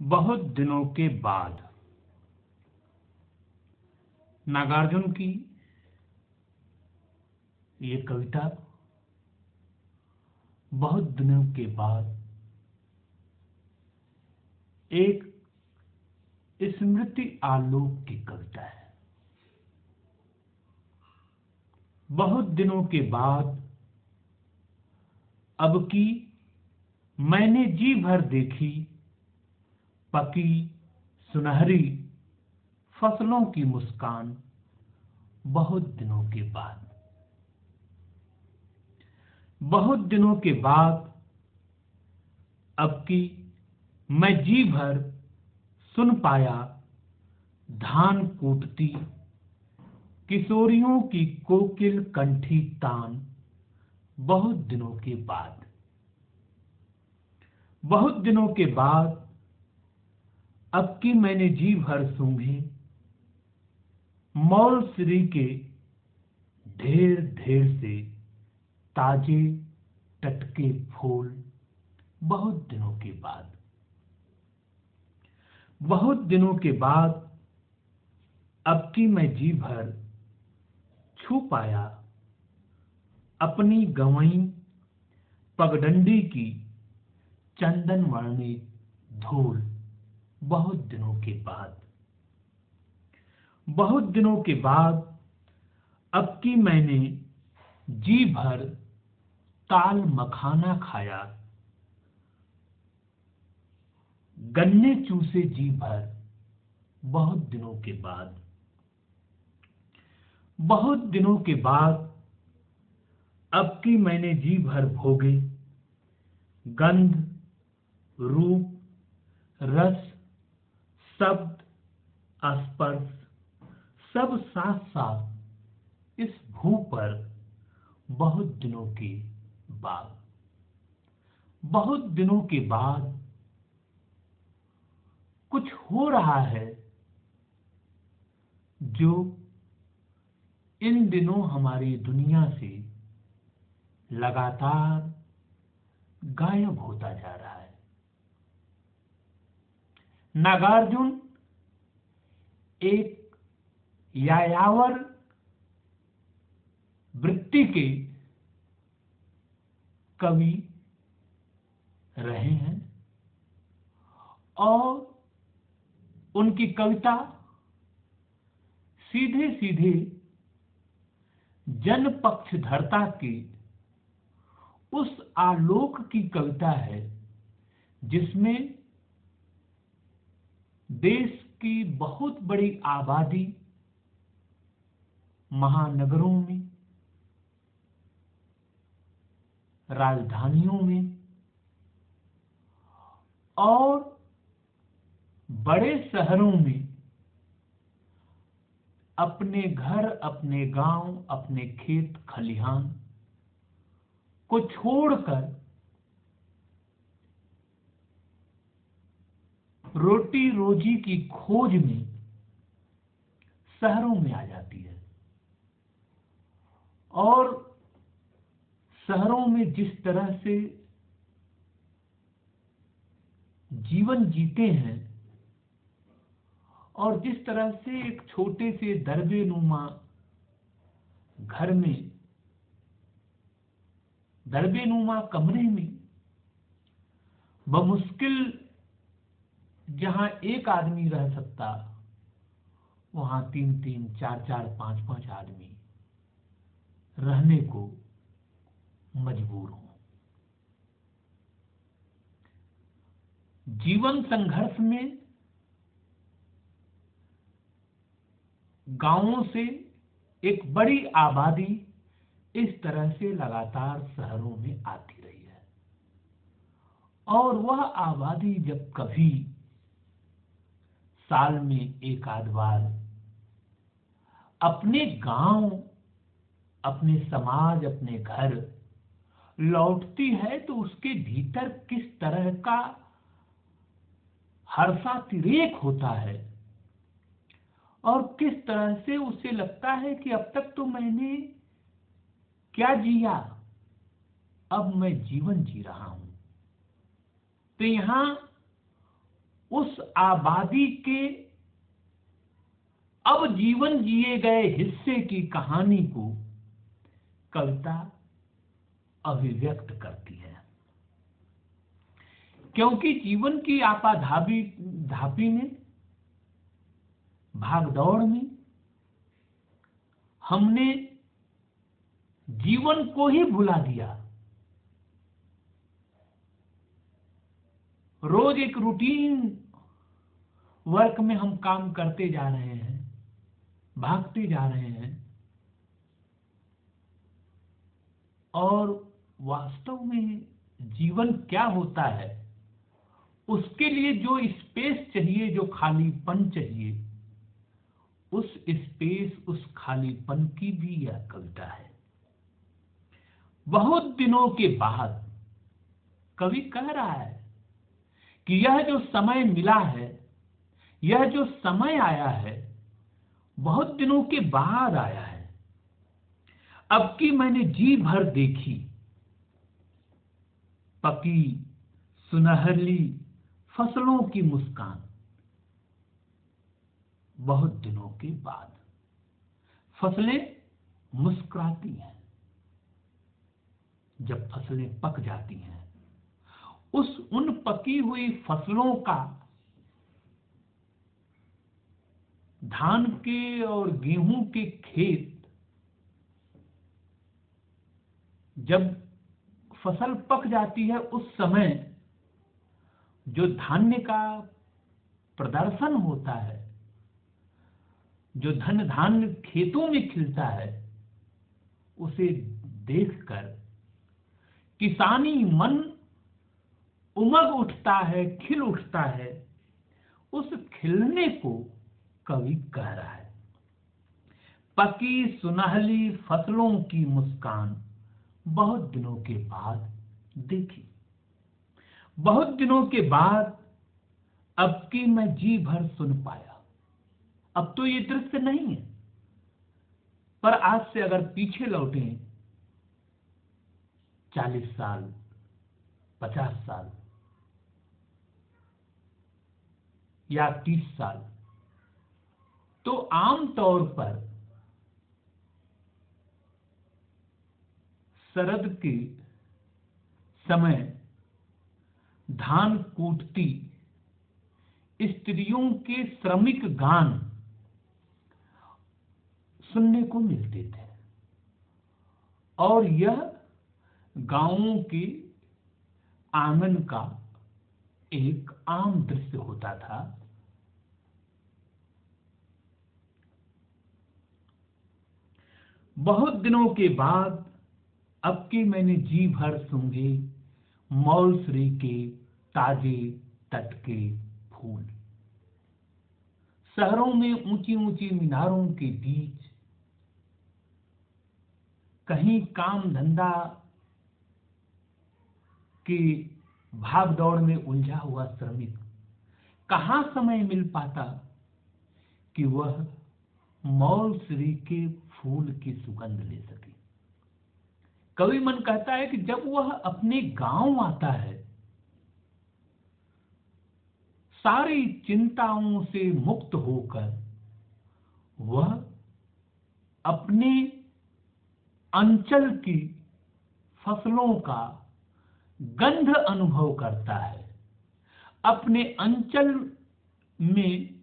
बहुत दिनों के बाद। नागार्जुन की ये कविता बहुत दिनों के बाद एक स्मृति आलोक की कविता है। बहुत दिनों के बाद अब की मैंने जी भर देखी पकी सुनहरी फसलों की मुस्कान। बहुत दिनों के बाद, बहुत दिनों के बाद अब की मैं जी भर सुन पाया धान कूटती किशोरियों की कोकिल कंठी तान। बहुत दिनों के बाद, बहुत दिनों के बाद अब की मैंने जी भर सूंघे मौल श्री के ढेर ढेर से ताजे टटके फूल। बहुत दिनों के बाद, बहुत दिनों के बाद अब की मैं जी भर छू पाया अपनी गंवई पगडंडी की चंदन वर्णित धूल। बहुत दिनों के बाद, बहुत दिनों के बाद अब की मैंने जी भर ताल मखाना खाया गन्ने चूसे जी भर। बहुत दिनों के बाद, बहुत दिनों के बाद अब की मैंने जी भर भोगे गंध रूप रस शब्द स्पर्श सब साथ साथ इस भू पर। बहुत दिनों के बाद, बहुत दिनों के बाद कुछ हो रहा है जो इन दिनों हमारी दुनिया से लगातार गायब होता जा रहा है। नागार्जुन एक यायावर वृत्ति के कवि रहे हैं और उनकी कविता सीधे सीधे जन पक्षधरता की उस आलोक की कविता है जिसमें देश की बहुत बड़ी आबादी महानगरों में राजधानियों में और बड़े शहरों में अपने घर अपने गांव अपने खेत खलिहान को छोड़कर रोटी रोजी की खोज में शहरों में आ जाती है और शहरों में जिस तरह से जीवन जीते हैं और जिस तरह से एक छोटे से दरबे नुमा घर में दरबे नुमा कमरे में बमुश्किल जहां एक आदमी रह सकता वहां 3-3 4-4 5-5 आदमी रहने को मजबूर हो। जीवन संघर्ष में गांवों से एक बड़ी आबादी इस तरह से लगातार शहरों में आती रही है और वह आबादी जब कभी साल में एक आध बार अपने गांव अपने समाज अपने घर लौटती है तो उसके भीतर किस तरह का हर्षातिरेक होता है और किस तरह से उसे लगता है कि अब तक तो मैंने क्या जिया, अब मैं जीवन जी रहा हूं। तो यहां उस आबादी के अब जीवन जिए गए हिस्से की कहानी को कविता अभिव्यक्त करती है। क्योंकि जीवन की आपाधापी धापी में, भागदौड़ में हमने जीवन को ही भुला दिया। रोज एक रूटीन वर्क में हम काम करते जा रहे हैं, भागते जा रहे हैं, और वास्तव में जीवन क्या होता है, उसके लिए जो स्पेस चाहिए, जो खालीपन चाहिए, उस स्पेस, उस खालीपन की भी यह कविता है। बहुत दिनों के बाद कवि कह रहा है कि यह जो समय मिला है, यह जो समय आया है, बहुत दिनों के बाद आया है। अब की मैंने जी भर देखी पकी सुनहली फसलों की मुस्कान। बहुत दिनों के बाद फसलें मुस्कुराती हैं। जब फसलें पक जाती हैं, उन पकी हुई फसलों का, धान के और गेहूं के खेत, जब फसल पक जाती है, उस समय जो धान्य का प्रदर्शन होता है, जो धन धान्य खेतों में खिलता है, उसे देखकर किसानी मन उमग उठता है, खिल उठता है। उस खिलने को कवि कह रहा है। पकी सुनहली फसलों की मुस्कान बहुत दिनों के बाद देखी। बहुत दिनों के बाद अब की मैं जी भर सुन पाया। अब तो ये दृश्य नहीं है, पर आज से अगर पीछे लौटें 40 साल, 50 साल या 30 साल, तो आम तौर पर शरद के समय धान कूटती स्त्रियों के श्रमिक गान सुनने को मिलते थे, और यह गांवों के आंगन का एक आम दृश्य होता था। बहुत दिनों के बाद अब के मैंने जी भर सूंघे मौलश्री के ताजे तट के फूल। शहरों में ऊंची ऊंची मीनारों के बीच कहीं काम धंधा के भागदौड़ में उलझा हुआ श्रमिक कहां समय मिल पाता कि वह मौलश्री के फूल की सुगंध ले सके। कवि मन कहता है कि जब वह अपने गांव आता है, सारी चिंताओं से मुक्त होकर वह अपने अंचल की फसलों का गंध अनुभव करता है। अपने अंचल में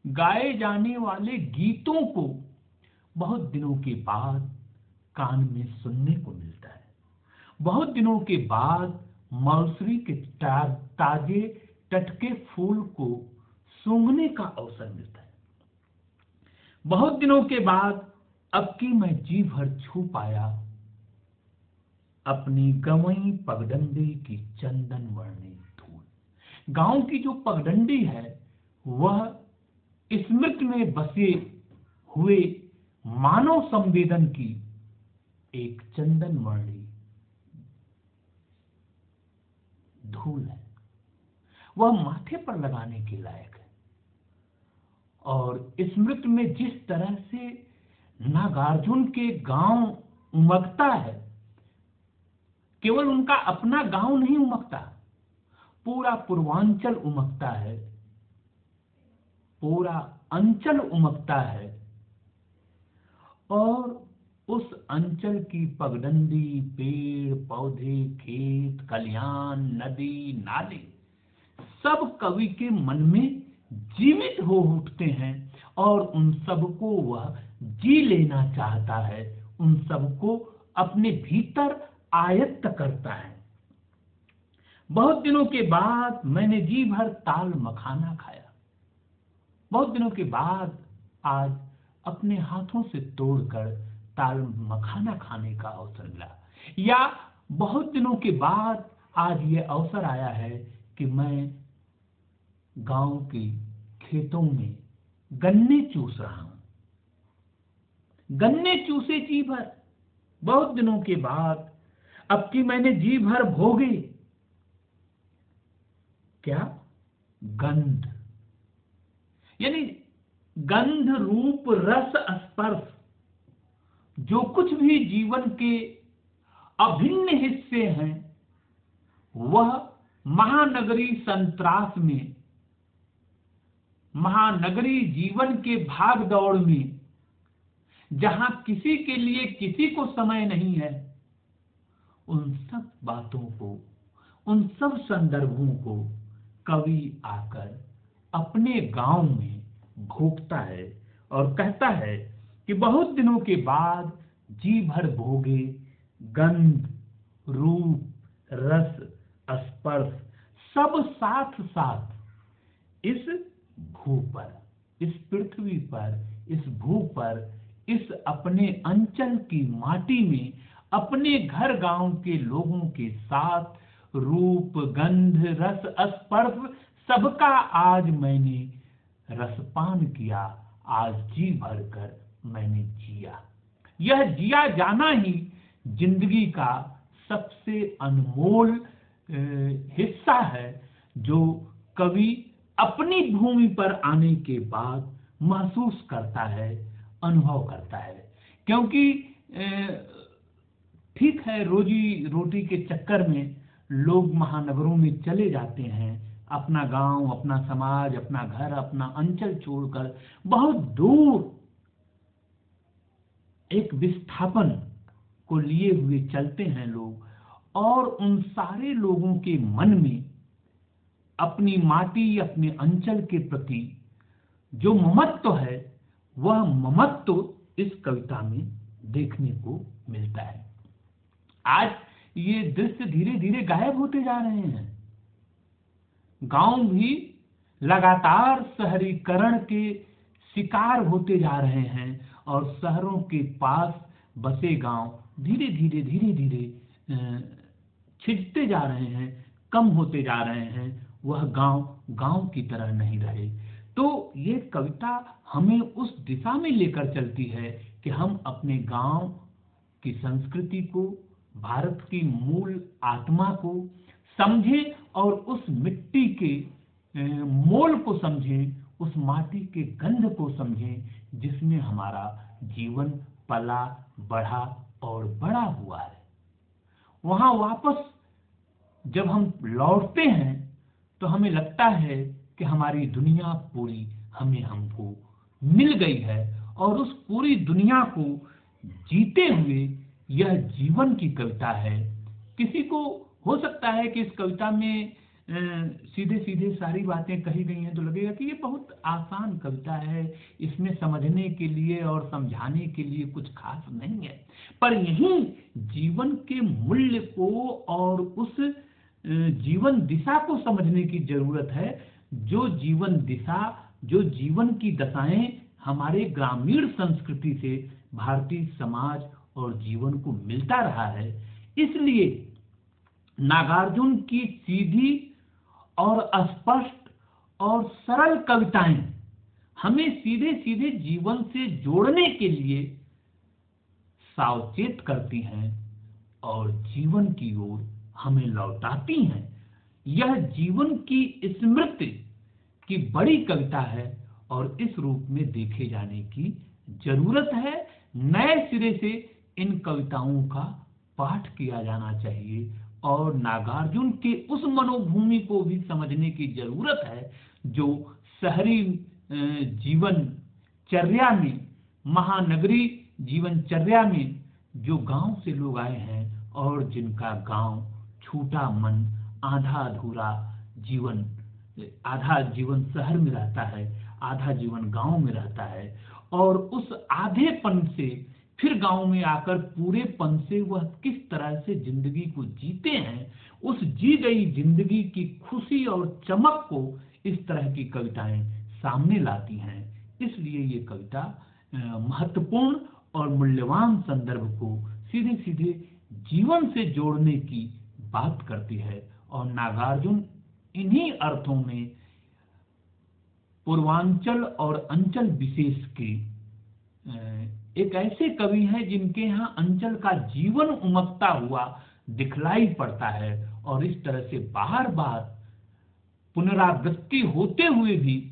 गाए जाने वाले गीतों को बहुत दिनों के बाद कान में सुनने को मिलता है। बहुत दिनों के बाद मौलश्री के ताजे टटके फूल को सूंघने का अवसर मिलता है। बहुत दिनों के बाद अब की मैं जी भर छू पाया अपनी गंवई पगडंडी की चंदन वर्णी धूल। गांव की जो पगडंडी है, वह स्मृति में बसे हुए मानव संवेदन की एक चंदन वर्णी धूल है। वह माथे पर लगाने के लायक है। और स्मृति में जिस तरह से नागार्जुन के गांव उमगता है, केवल उनका अपना गांव नहीं उमगता, पूरा पूर्वांचल उमगता है। पूरा अंचल उमकता है और उस अंचल की पगडंडी, पेड़ पौधे, खेत खलिहान, नदी नाले सब कवि के मन में जीवित हो उठते हैं और उन सबको वह जी लेना चाहता है, उन सबको अपने भीतर आयत्त करता है। बहुत दिनों के बाद मैंने जी भर ताल मखाना खाया। बहुत दिनों के बाद आज अपने हाथों से तोड़कर ताल मखाना खाने का अवसर मिला, या बहुत दिनों के बाद आज ये अवसर आया है कि मैं गांव के खेतों में गन्ने चूस रहा हूं। गन्ने चूसे जी भर, बहुत दिनों के बाद अब कि मैंने जी भर भोगे क्या गंध, यानी गंध रूप रस स्पर्श, जो कुछ भी जीवन के अभिन्न हिस्से हैं वह महानगरी संत्रास में, महानगरी जीवन के भाग दौड़ में, जहां किसी के लिए किसी को समय नहीं है, उन सब बातों को, उन सब संदर्भों को कवि आकर अपने गांव में भोगता है और कहता है कि बहुत दिनों के बाद जी भर भोगे गंध रूप रस स्पर्श सब साथ साथ इस भू पर, इस पृथ्वी पर, इस भू पर, इस अपने अंचल की माटी में अपने घर गांव के लोगों के साथ रूप गंध रस स्पर्श सबका आज मैंने रसपान किया, आज जी भरकर मैंने जिया। यह जिया जाना ही जिंदगी का सबसे अनमोल हिस्सा है, जो कवि अपनी भूमि पर आने के बाद महसूस करता है, अनुभव करता है। क्योंकि ठीक है, रोजी रोटी के चक्कर में लोग महानगरों में चले जाते हैं, अपना गांव, अपना समाज, अपना घर, अपना अंचल छोड़कर बहुत दूर एक विस्थापन को लिए हुए चलते हैं लोग, और उन सारे लोगों के मन में अपनी माटी, अपने अंचल के प्रति जो ममत्व है, वह ममत्व इस कविता में देखने को मिलता है। आज ये दृश्य धीरे धीरे गायब होते जा रहे हैं। गांव भी लगातार शहरीकरण के शिकार होते जा रहे हैं और शहरों के पास बसे गांव धीरे धीरे छिजते जा रहे हैं, कम होते जा रहे हैं, वह गांव की तरह नहीं रहे। तो ये कविता हमें उस दिशा में लेकर चलती है कि हम अपने गांव की संस्कृति को, भारत की मूल आत्मा को समझें और उस मिट्टी के मोल को समझें, उस माटी के गंध को समझें जिसमें हमारा जीवन पला, बढ़ा और बड़ा हुआ है। वहां वापस जब हम लौटते हैं तो हमें लगता है कि हमारी दुनिया पूरी हमको मिल गई है, और उस पूरी दुनिया को जीते हुए यह जीवन की कविता है। किसी को हो सकता है कि इस कविता में सीधे सीधे सारी बातें कही गई हैं तो लगेगा कि ये बहुत आसान कविता है, इसमें समझने के लिए और समझाने के लिए कुछ खास नहीं है। पर यही जीवन के मूल्य को और उस जीवन दिशा को समझने की जरूरत है, जो जीवन दिशा, जो जीवन की दशाएं हमारे ग्रामीण संस्कृति से भारतीय समाज और जीवन को मिलता रहा है। इसलिए नागार्जुन की सीधी और स्पष्ट और सरल कविताएं हमें सीधे सीधे जीवन से जोड़ने के लिए सावचेत करती हैं और जीवन की ओर हमें लौटाती हैं। यह जीवन की स्मृति की बड़ी कविता है और इस रूप में देखे जाने की जरूरत है। नए सिरे से इन कविताओं का पाठ किया जाना चाहिए और नागार्जुन के उस मनोभूमि को भी समझने की जरूरत है जो शहरी जीवनचर्या में, महानगरी जीवनचर्या में जो गांव से लोग आए हैं और जिनका गांव छूटा मन, आधा अधूरा जीवन, आधा जीवन शहर में रहता है, आधा जीवन गांव में रहता है, और उस आधेपन से फिर गांव में आकर पूरेपन से वह किस तरह से जिंदगी को जीते हैं, उस जी गई जिंदगी की खुशी और चमक को इस तरह की कविताएं सामने लाती हैं। इसलिए ये कविता महत्वपूर्ण और मूल्यवान संदर्भ को सीधे सीधे जीवन से जोड़ने की बात करती है। और नागार्जुन इन्हीं अर्थों में पूर्वांचल और अंचल विशेष के एक ऐसे कवि हैं जिनके यहाँ अंचल का जीवन उमकता हुआ दिखलाई पड़ता है, और इस तरह से बार बार पुनरावृत्ति होते हुए भी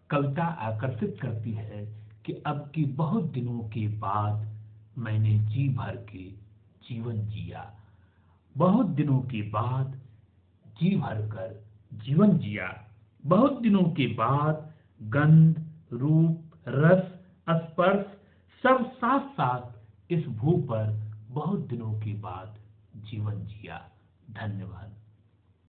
कविता आकर्षित करती है कि अब की बहुत दिनों के बाद मैंने जी भर के जीवन जिया, बहुत दिनों के बाद जी भर कर जीवन जिया, बहुत दिनों के बाद गंध, रूप, रस, स्पर्श सब साथ साथ इस भू पर बहुत दिनों के बाद जीवन जिया। धन्यवाद।